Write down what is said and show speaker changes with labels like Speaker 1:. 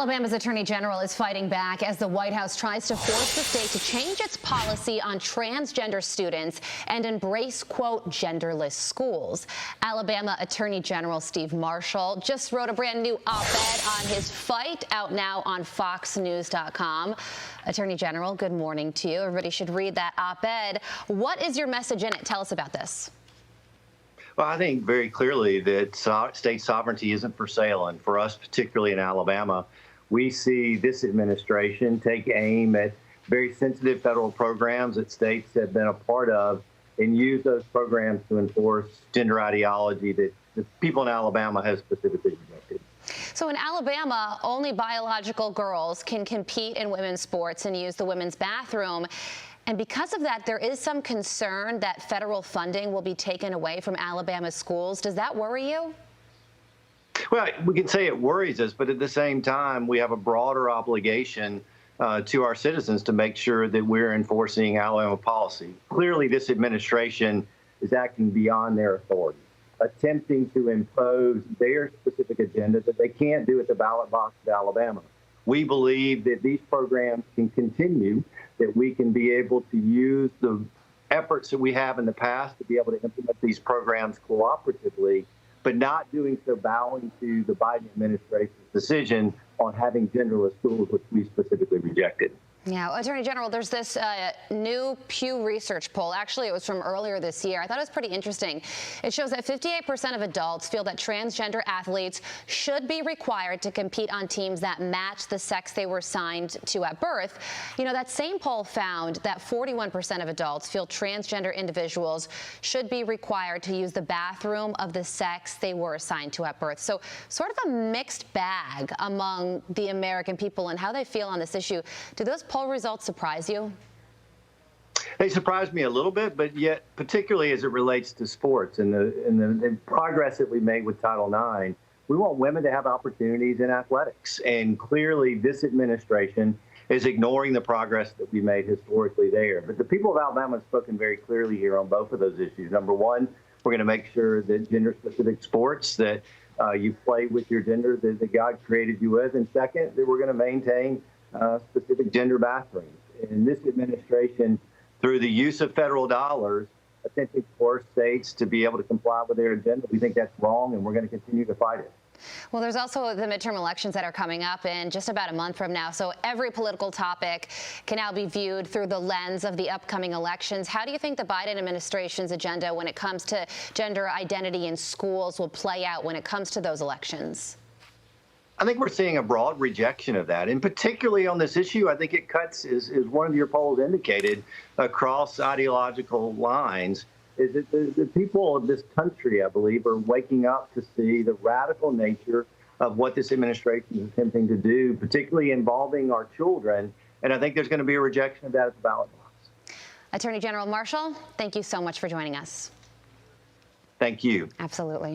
Speaker 1: Alabama's Attorney General is fighting back as the White House tries to force the state to change its policy on transgender students and embrace, quote, genderless schools. Alabama Attorney General Steve Marshall just wrote a brand new op-ed on his fight, out now on foxnews.com. Attorney General, good morning to you. Everybody should read that op-ed. What is your message in it? Tell us about this.
Speaker 2: Well, I think very clearly that state sovereignty isn't for sale. And for us, particularly in Alabama, we see this administration take aim at very sensitive federal programs that states have been a part of and use those programs to enforce gender ideology that the people in Alabama have specifically rejected.
Speaker 1: So in Alabama, only biological girls can compete in women's sports and use the women's bathroom. And because of that, there is some concern that federal funding will be taken away from Alabama's schools. Does that worry you?
Speaker 2: Well, we can say it worries us, but at the same time, we have a broader obligation to our citizens to make sure that we're enforcing Alabama policy. Clearly, this administration is acting beyond their authority, attempting to impose their specific agenda that they can't do at the ballot box of Alabama. We believe that these programs can continue, that we can be able to use the efforts that we have in the past to be able to implement these programs cooperatively, but not doing so bowing to the Biden administration's decision on having genderless schools, which we specifically rejected.
Speaker 1: Yeah, Attorney General, there's this new Pew Research poll. Actually, it was from earlier this year. I thought it was pretty interesting. It shows that 58% of adults feel that transgender athletes should be required to compete on teams that match the sex they were assigned to at birth. You know, that same poll found that 41% of adults feel transgender individuals should be required to use the bathroom of the sex they were assigned to at birth. So sort of a mixed bag among the American people and how they feel on this issue. Do those poll results surprise you?
Speaker 2: They surprised me a little bit, but yet particularly as it relates to sports and the progress that we made with Title IX, we want women to have opportunities in athletics. And clearly this administration is ignoring the progress that we made historically there. But the people of Alabama have spoken very clearly here on both of those issues. Number one, we're going to make sure that gender-specific sports that you play with your gender that God created you with. And second, that we're going to maintain specific gender bathrooms. And this administration, through the use of federal dollars, attempting to force states to be able to comply with their agenda. We think that's wrong, and we're going to continue to fight it.
Speaker 1: Well, there's also the midterm elections that are coming up in just about a month from now. So every political topic can now be viewed through the lens of the upcoming elections. How do you think the Biden administration's agenda when it comes to gender identity in schools will play out when it comes to those elections?
Speaker 2: I think we're seeing a broad rejection of that. And particularly on this issue, I think it cuts, as one of your polls indicated, across ideological lines. Is that the people of this country, I believe, are waking up to see the radical nature of what this administration is attempting to do, particularly involving our children. And I think there's going to be a rejection of that at the ballot box.
Speaker 1: Attorney General Marshall, thank you so much for joining us.
Speaker 2: Thank you.
Speaker 1: Absolutely.